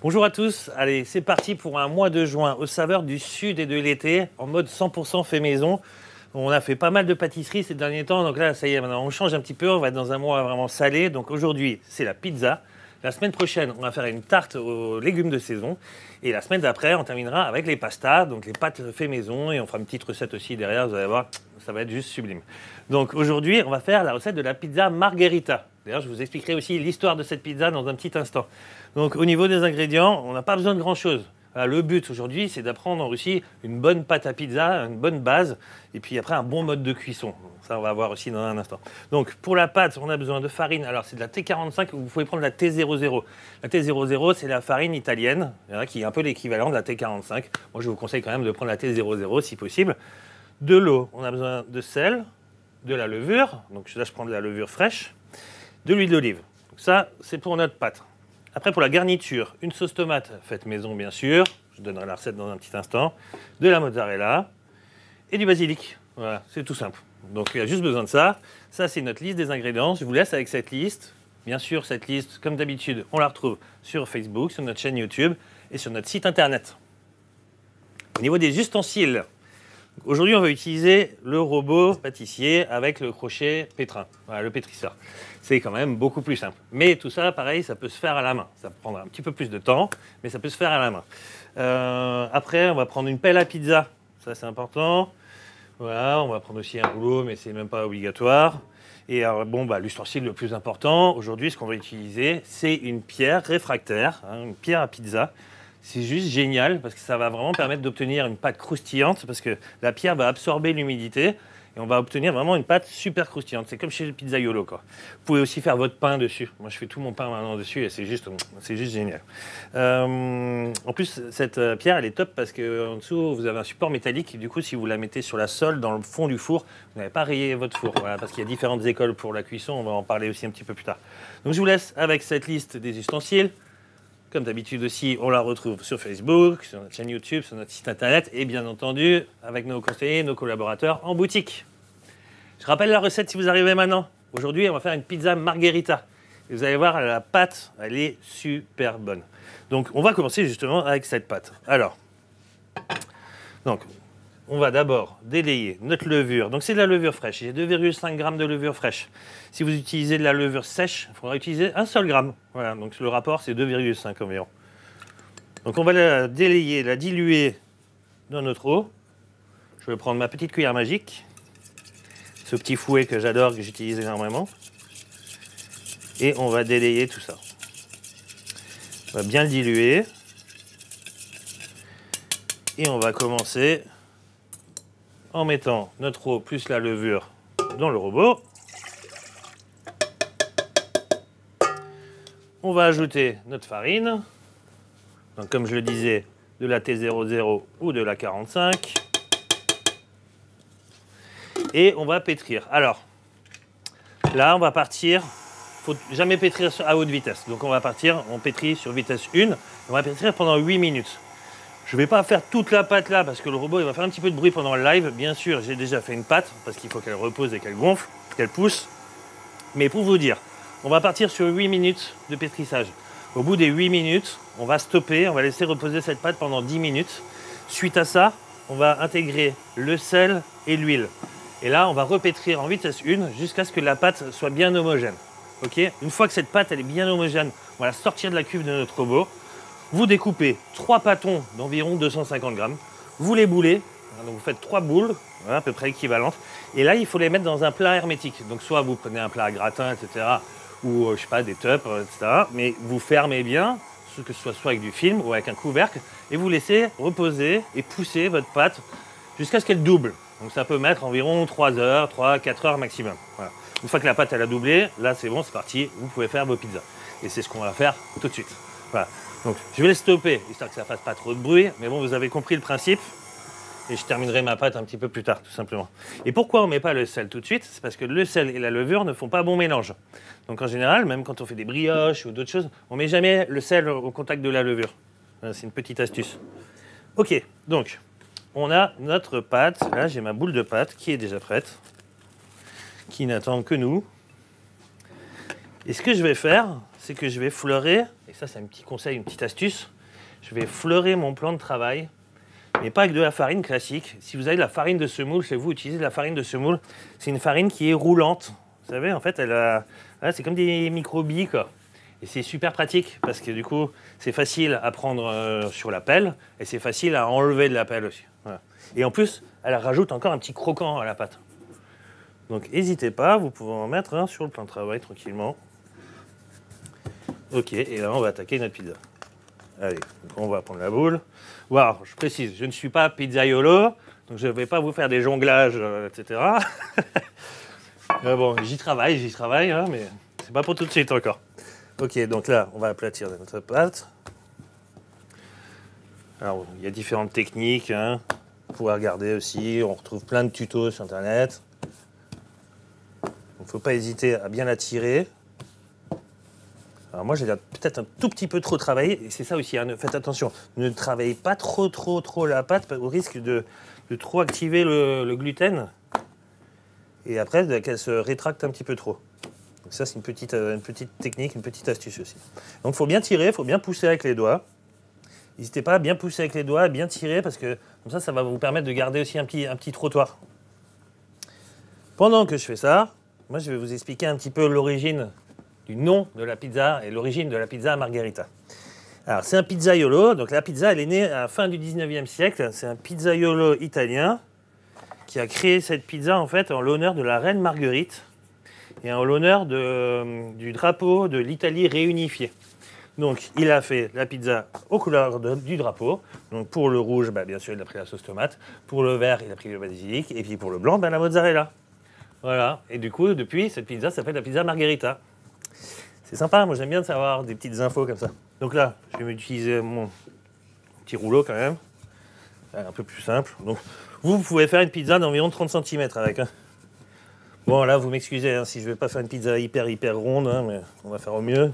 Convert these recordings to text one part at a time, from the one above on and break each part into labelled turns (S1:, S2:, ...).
S1: Bonjour à tous, allez c'est parti pour un mois de juin aux saveurs du sud et de l'été en mode 100% fait maison. On a fait pas mal de pâtisseries ces derniers temps, donc là ça y est, maintenant on change un petit peu, on va être dans un mois vraiment salé. Donc aujourd'hui c'est la pizza, la semaine prochaine on va faire une tarte aux légumes de saison et la semaine d'après on terminera avec les pastas, donc les pâtes fait maison et on fera une petite recette aussi derrière, vous allez voir, ça va être juste sublime. Donc aujourd'hui on va faire la recette de la pizza margherita. D'ailleurs je vous expliquerai aussi l'histoire de cette pizza dans un petit instant. Donc au niveau des ingrédients, on n'a pas besoin de grand-chose. Le but aujourd'hui, c'est d'apprendre aussi une bonne pâte à pizza, une bonne base, et puis après un bon mode de cuisson. Ça, on va voir aussi dans un instant. Donc pour la pâte, on a besoin de farine. Alors c'est de la T45, vous pouvez prendre la T00. La T00, c'est la farine italienne, qui est un peu l'équivalent de la T45. Moi, je vous conseille quand même de prendre la T00 si possible. De l'eau, on a besoin de sel, de la levure. Donc là, je prends de la levure fraîche, de l'huile d'olive. Donc ça, c'est pour notre pâte. Après, pour la garniture, une sauce tomate faite maison, bien sûr. Je donnerai la recette dans un petit instant. De la mozzarella et du basilic. Voilà, c'est tout simple. Donc, il y a juste besoin de ça. Ça, c'est notre liste des ingrédients. Je vous laisse avec cette liste. Bien sûr, cette liste, comme d'habitude, on la retrouve sur Facebook, sur notre chaîne YouTube et sur notre site internet. Au niveau des ustensiles, aujourd'hui, on va utiliser le robot pâtissier avec le crochet pétrin, voilà, le pétrisseur. C'est quand même beaucoup plus simple. Mais tout ça, pareil, ça peut se faire à la main. Ça prendra un petit peu plus de temps, mais ça peut se faire à la main. Après, on va prendre une pelle à pizza. Ça, c'est important. Voilà, on va prendre aussi un rouleau, mais c'est même pas obligatoire. Et l'ustensile le plus important, aujourd'hui, ce qu'on va utiliser, c'est une pierre réfractaire, une pierre à pizza. C'est juste génial parce que ça va vraiment permettre d'obtenir une pâte croustillante parce que la pierre va absorber l'humidité et on va obtenir vraiment une pâte super croustillante. C'est comme chez le Pizzaiolo, quoi. Vous pouvez aussi faire votre pain dessus. Moi, je fais tout mon pain maintenant dessus et c'est juste génial. En plus, cette pierre, elle est top parce qu'en dessous, vous avez un support métallique. Du coup, si vous la mettez sur la sole, dans le fond du four, vous n'avez pas rayé votre four. Voilà, parce qu'il y a différentes écoles pour la cuisson. On va en parler aussi un petit peu plus tard. Donc, je vous laisse avec cette liste des ustensiles. Comme d'habitude aussi, on la retrouve sur Facebook, sur notre chaîne YouTube, sur notre site internet et bien entendu avec nos conseillers, nos collaborateurs en boutique. Je rappelle la recette si vous arrivez maintenant. Aujourd'hui, on va faire une pizza margherita. Et vous allez voir, la pâte, elle est super bonne. Donc, on va commencer justement avec cette pâte. Alors, on va d'abord délayer notre levure. Donc, c'est de la levure fraîche. J'ai 2,5 g de levure fraîche. Si vous utilisez de la levure sèche, il faudra utiliser un seul gramme. Voilà, donc le rapport, c'est 2,5 environ. Donc, on va la délayer, la diluer dans notre eau. Je vais prendre ma petite cuillère magique. Ce petit fouet que j'adore, que j'utilise énormément. Et on va délayer tout ça. On va bien le diluer. Et on va commencer en mettant notre eau plus la levure dans le robot. On va ajouter notre farine. Donc, comme je le disais, de la T00 ou de la 45. Et on va pétrir. Alors, là, on va partir. Il ne faut jamais pétrir à haute vitesse. Donc, on va partir, on pétrit sur vitesse 1. On va pétrir pendant 8 minutes. Je ne vais pas faire toute la pâte là parce que le robot il va faire un petit peu de bruit pendant le live. Bien sûr, j'ai déjà fait une pâte parce qu'il faut qu'elle repose et qu'elle gonfle, qu'elle pousse. Mais pour vous dire, on va partir sur 8 minutes de pétrissage. Au bout des 8 minutes, on va stopper, on va laisser reposer cette pâte pendant 10 minutes. Suite à ça, on va intégrer le sel et l'huile. Et là, on va repétrir en vitesse 1 jusqu'à ce que la pâte soit bien homogène. Okay, une fois que cette pâte elle est bien homogène, on va la sortir de la cuve de notre robot. Vous découpez 3 pâtons d'environ 250 grammes. Vous les boulez. Donc vous faites 3 boules, voilà, à peu près équivalentes. Et là, il faut les mettre dans un plat hermétique. Donc soit vous prenez un plat à gratin, etc. Ou, je sais pas, des tups, etc. Mais vous fermez bien, que ce soit avec du film ou avec un couvercle. Et vous laissez reposer et pousser votre pâte jusqu'à ce qu'elle double. Donc ça peut mettre environ 3 heures, 3-4 heures maximum. Voilà. Une fois que la pâte elle a doublé, là c'est bon, c'est parti. Vous pouvez faire vos pizzas. Et c'est ce qu'on va faire tout de suite. Voilà. Donc, je vais les stopper, histoire que ça ne fasse pas trop de bruit. Mais bon, vous avez compris le principe. Et je terminerai ma pâte un petit peu plus tard, tout simplement. Et pourquoi on ne met pas le sel tout de suite? C'est parce que le sel et la levure ne font pas bon mélange. Donc, en général, même quand on fait des brioches ou d'autres choses, on ne met jamais le sel au contact de la levure. C'est une petite astuce. OK, donc, on a notre pâte. Là, j'ai ma boule de pâte qui est déjà prête, qui n'attend que nous. Et ce que je vais faire, c'est que je vais fleurer, et ça c'est un petit conseil, une petite astuce, je vais fleurer mon plan de travail, mais pas avec de la farine classique. Si vous avez de la farine de semoule chez vous, utilisez de la farine de semoule. C'est une farine qui est roulante. Vous savez, en fait, c'est comme des micro-billes, quoi. Et c'est super pratique parce que du coup, c'est facile à prendre sur la pelle et c'est facile à enlever de la pelle aussi. Voilà. Et en plus, elle rajoute encore un petit croquant à la pâte. Donc, n'hésitez pas, vous pouvez en mettre un sur le plan de travail tranquillement. Ok, et là, on va attaquer notre pizza. Allez, donc on va prendre la boule. Wow, je précise, je ne suis pas pizzaiolo, donc je ne vais pas vous faire des jonglages, etc. Bon, j'y travaille, hein, mais c'est pas pour tout de suite encore. Ok, donc là, on va aplatir notre pâte. Alors, il y a différentes techniques, hein. Vous pouvez regarder aussi, on retrouve plein de tutos sur Internet. Il ne faut pas hésiter à bien la tirer. Alors moi, j'ai peut-être un tout petit peu trop travaillé, et c'est ça aussi, hein, faites attention. Ne travaillez pas trop la pâte, au risque de trop activer le gluten, et après, qu'elle se rétracte un petit peu trop. Donc ça, c'est une petite technique, une petite astuce aussi. Donc il faut bien tirer, il faut bien pousser avec les doigts. N'hésitez pas à bien pousser avec les doigts, à bien tirer, parce que comme ça va vous permettre de garder aussi un petit trottoir. Pendant que je fais ça, moi, je vais vous expliquer un petit peu l'origine du nom de la pizza et l'origine de la pizza margherita. Alors, c'est un pizzaiolo. Donc, la pizza, elle est née à la fin du 19e siècle. C'est un pizzaiolo italien qui a créé cette pizza, en fait, en l'honneur de la reine Marguerite et en l'honneur du drapeau de l'Italie réunifiée. Donc, il a fait la pizza aux couleurs du drapeau. Donc, pour le rouge, bien sûr, il a pris la sauce tomate. Pour le vert, il a pris le basilic. Et puis, pour le blanc, la mozzarella. Voilà. Et du coup, depuis, cette pizza s'appelle la pizza margherita. C'est sympa, moi j'aime bien de savoir des petites infos comme ça. Donc là, je vais utiliser mon petit rouleau quand même. Un peu plus simple. Donc, vous pouvez faire une pizza d'environ 30 cm avec. Hein. Bon, là, vous m'excusez hein, si je ne vais pas faire une pizza hyper ronde, hein, mais on va faire au mieux.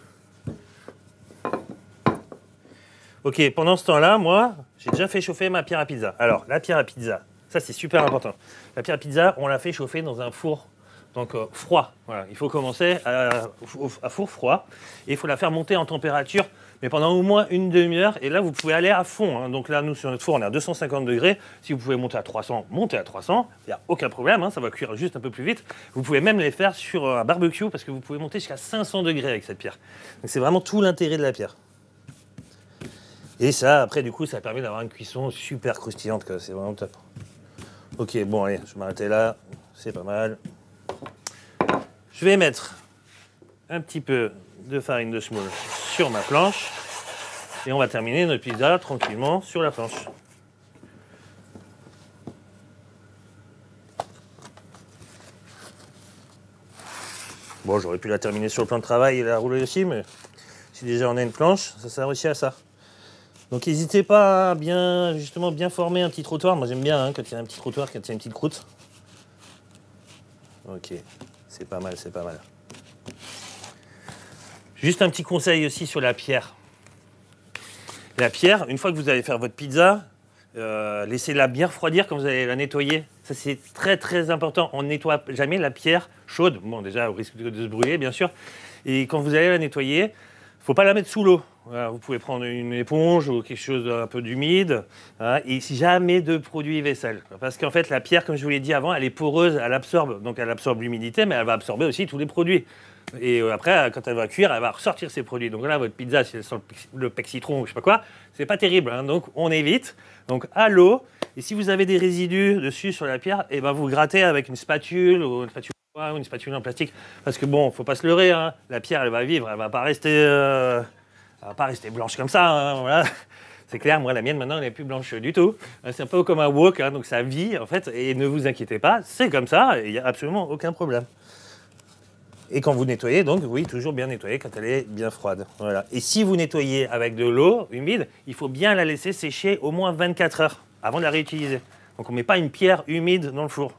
S1: Ok, pendant ce temps-là, moi, j'ai déjà fait chauffer ma pierre à pizza. Alors, la pierre à pizza, ça c'est super important. La pierre à pizza, on la fait chauffer dans un four. Donc froid, voilà. Il faut commencer à four froid et il faut la faire monter en température, mais pendant au moins une demi-heure. Et là, vous pouvez aller à fond. Hein. Donc là, nous, sur notre four, on est à 250 degrés. Si vous pouvez monter à 300, montez à 300. Il n'y a aucun problème, hein. Ça va cuire juste un peu plus vite. Vous pouvez même les faire sur un barbecue parce que vous pouvez monter jusqu'à 500 degrés avec cette pierre. Donc c'est vraiment tout l'intérêt de la pierre. Et ça, après, du coup, ça permet d'avoir une cuisson super croustillante. C'est vraiment top. Ok, bon, allez, je vais m'arrêter là. C'est pas mal. Je vais mettre un petit peu de farine de semoule sur ma planche et on va terminer notre pizza tranquillement sur la planche. Bon, j'aurais pu la terminer sur le plan de travail et la rouler aussi, mais si déjà on a une planche, ça sert aussi à ça. Donc n'hésitez pas à bien former un petit trottoir. Moi j'aime bien hein, quand il y a un petit trottoir, quand il y a une petite croûte. Ok, c'est pas mal, c'est pas mal. Juste un petit conseil aussi sur la pierre. La pierre, une fois que vous allez faire votre pizza, laissez-la bien refroidir quand vous allez la nettoyer. Ça, c'est très, très important. On ne nettoie jamais la pierre chaude. Bon, déjà, au risque de se brûler, bien sûr. Et quand vous allez la nettoyer, il ne faut pas la mettre sous l'eau. Voilà, vous pouvez prendre une éponge ou quelque chose d'un peu d'humide. Hein, et jamais de produit vaisselle. Parce qu'en fait, la pierre, comme je vous l'ai dit avant, elle est poreuse, elle absorbe. Donc, elle absorbe l'humidité, mais elle va absorber aussi tous les produits. Et après, quand elle va cuire, elle va ressortir ses produits. Donc là, votre pizza, si elle sent le pec citron ou je sais pas quoi, c'est pas terrible. Hein, donc, on évite. Donc, à l'eau. Et si vous avez des résidus dessus sur la pierre, et ben vous grattez avec une spatule ou une spatule en plastique. Parce que bon, faut pas se leurrer. Hein, la pierre, elle va vivre. Elle va pas rester blanche comme ça. Hein, voilà. C'est clair, moi, la mienne, maintenant, elle n'est plus blanche du tout. C'est un peu comme un wok, hein, donc ça vit, en fait. Et ne vous inquiétez pas, c'est comme ça. Il n'y a absolument aucun problème. Et quand vous nettoyez, donc oui, toujours bien nettoyer quand elle est bien froide. Voilà. Et si vous nettoyez avec de l'eau humide, il faut bien la laisser sécher au moins 24 heures avant de la réutiliser. Donc on ne met pas une pierre humide dans le four.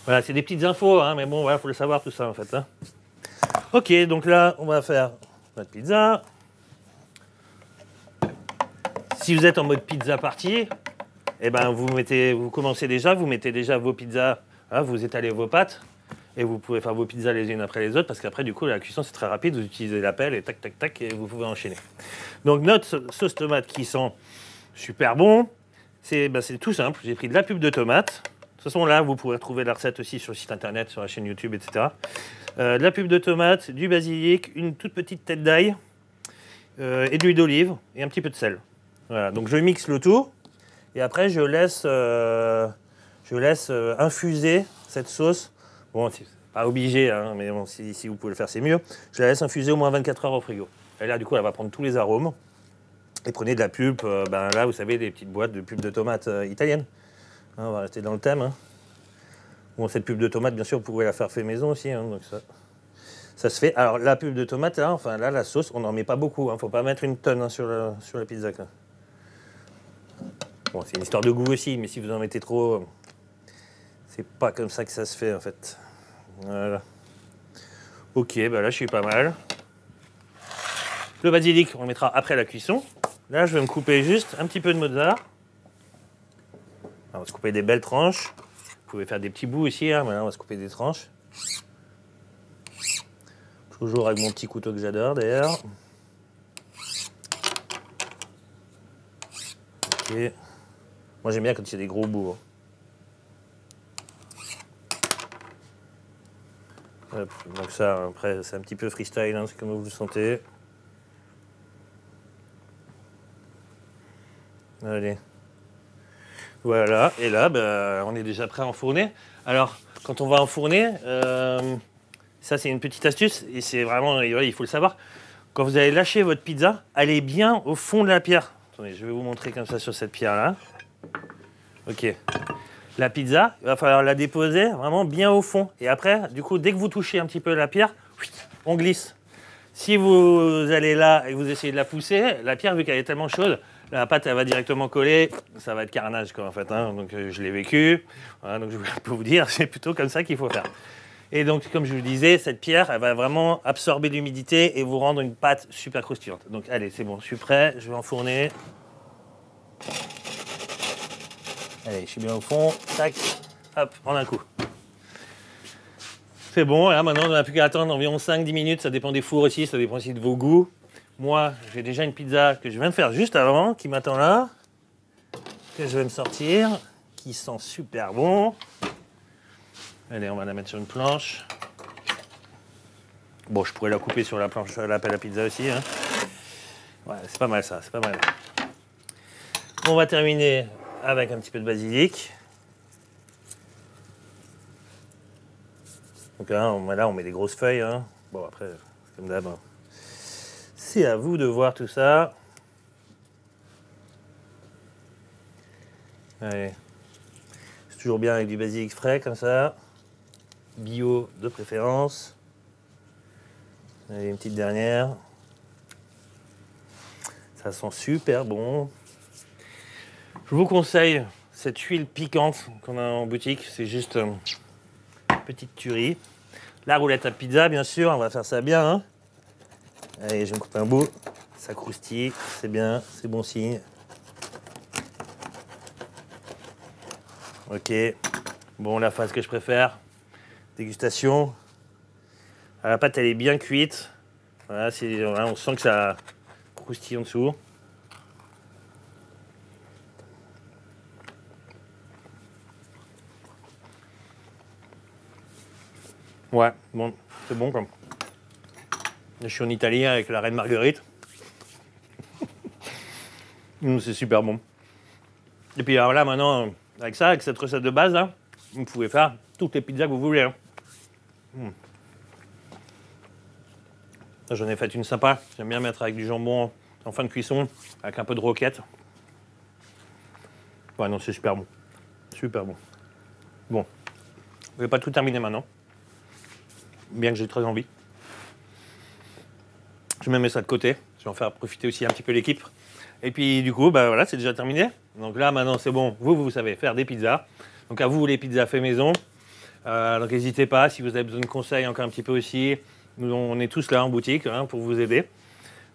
S1: Voilà, c'est des petites infos, hein, mais bon, voilà, faut le savoir tout ça en fait. Hein. Ok, donc là, on va faire notre pizza. Si vous êtes en mode pizza party, eh ben vous commencez déjà, vous mettez déjà vos pizzas, hein, vous étalez vos pâtes. Et vous pouvez faire vos pizzas les unes après les autres, parce qu'après, du coup, la cuisson, c'est très rapide. Vous utilisez la pelle et tac, tac, tac, et vous pouvez enchaîner. Donc, notre sauce tomate qui sent super bon, c'est tout simple. J'ai pris de la pulpe de tomate. De toute façon, là, vous pourrez trouver la recette aussi sur le site internet, sur la chaîne YouTube, etc. De la pulpe de tomate, du basilic, une toute petite tête d'ail, et de l'huile d'olive, et un petit peu de sel. Voilà, donc je mixe le tout, et après, je laisse infuser cette sauce. Bon, c'est pas obligé, hein, mais bon, si vous pouvez le faire, c'est mieux. Je la laisse infuser au moins 24 heures au frigo. Et là, du coup, elle va prendre tous les arômes. Et prenez de la pulpe, là, vous savez, des petites boîtes de pulpe de tomate italienne. Hein, on va rester dans le thème. Hein. Bon, cette pulpe de tomate, bien sûr, vous pouvez la faire fait maison aussi. Hein, donc ça se fait. Alors, la pulpe de tomate, là, la sauce, on n'en met pas beaucoup. Il ne faut pas mettre une tonne sur la pizza. Là. Bon, c'est une histoire de goût aussi, mais si vous en mettez trop, c'est pas comme ça que ça se fait, en fait. Voilà. Ok, là, je suis pas mal. Le basilic, on le mettra après la cuisson. Là, je vais me couper juste un petit peu de mozzarella. On va se couper des belles tranches. Vous pouvez faire des petits bouts aussi, hein, mais là, on va se couper des tranches. Toujours avec mon petit couteau que j'adore, d'ailleurs. Ok. Moi, j'aime bien quand il y a des gros bouts. Hein. Hop, donc ça, après, c'est un petit peu freestyle, hein, c'est comme vous le sentez. Allez. Voilà, et là, on est déjà prêt à enfourner. Alors, quand on va enfourner, ça c'est une petite astuce, et c'est vraiment, il faut le savoir. Quand vous allez lâcher votre pizza, allez bien au fond de la pierre. Attendez, je vais vous montrer comme ça sur cette pierre-là. Ok. La pizza, il va falloir la déposer vraiment bien au fond. Et après, du coup, dès que vous touchez un petit peu la pierre, on glisse. Si vous allez là et que vous essayez de la pousser, la pierre, vu qu'elle est tellement chaude, la pâte, elle va directement coller. Ça va être carnage, quoi, en fait. Hein. Donc, je l'ai vécu. Voilà, donc, je peux vous dire, c'est plutôt comme ça qu'il faut faire. Et donc, comme je vous le disais, cette pierre, elle va vraiment absorber l'humidité et vous rendre une pâte super croustillante. Donc, allez, c'est bon, je suis prêt. Je vais enfourner. Allez, je suis bien au fond. Tac, hop, en un coup. C'est bon, et là, maintenant, on n'a plus qu'à attendre environ 5-10 minutes. Ça dépend des fours aussi, ça dépend aussi de vos goûts. Moi, j'ai déjà une pizza que je viens de faire juste avant, qui m'attend là, que je vais me sortir, qui sent super bon. Allez, on va la mettre sur une planche. Bon, je pourrais la couper sur la planche, la pelle à pizza aussi. Hein. Ouais, c'est pas mal ça, c'est pas mal. On va terminer avec un petit peu de basilic. Donc là, on met des grosses feuilles. Hein. Bon, après, c'est comme d'hab. Hein. C'est à vous de voir tout ça. Allez. C'est toujours bien avec du basilic frais comme ça. Bio de préférence. Allez, une petite dernière. Ça sent super bon. Je vous conseille cette huile piquante qu'on a en boutique. C'est juste une petite tuerie. La roulette à pizza, bien sûr. On va faire ça bien. Hein. Allez, je vais me couper un bout. Ça croustille, c'est bien, c'est bon signe. Ok. Bon, la phase que je préfère. Dégustation. La pâte, elle est bien cuite. Voilà, on sent que ça croustille en dessous. Ouais, bon, c'est bon comme. Je suis en Italie avec la reine Marguerite. C'est super bon. Et puis alors là, maintenant, avec ça, avec cette recette de base, là, vous pouvez faire toutes les pizzas que vous voulez. Hein. J'en ai fait une sympa. J'aime bien mettre avec du jambon en fin de cuisson, avec un peu de roquette. Ouais, non, c'est super bon. Super bon. Bon, je vais pas tout terminer maintenant. Bien que j'ai très envie. Je me mets ça de côté. Je vais en faire profiter aussi un petit peu l'équipe. Et puis du coup, voilà, c'est déjà terminé. Donc là, maintenant, c'est bon. Vous savez faire des pizzas. Donc à vous, les pizzas fait maison. Donc n'hésitez pas, si vous avez besoin de conseils encore un petit peu aussi. Nous, on est tous là en boutique hein, pour vous aider.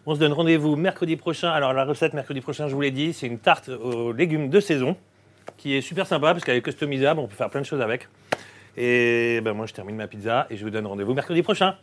S1: On se donne rendez-vous mercredi prochain. Alors la recette mercredi prochain, je vous l'ai dit, c'est une tarte aux légumes de saison qui est super sympa parce qu'elle est customisable. On peut faire plein de choses avec. Et ben moi, je termine ma pizza et je vous donne rendez-vous mercredi prochain.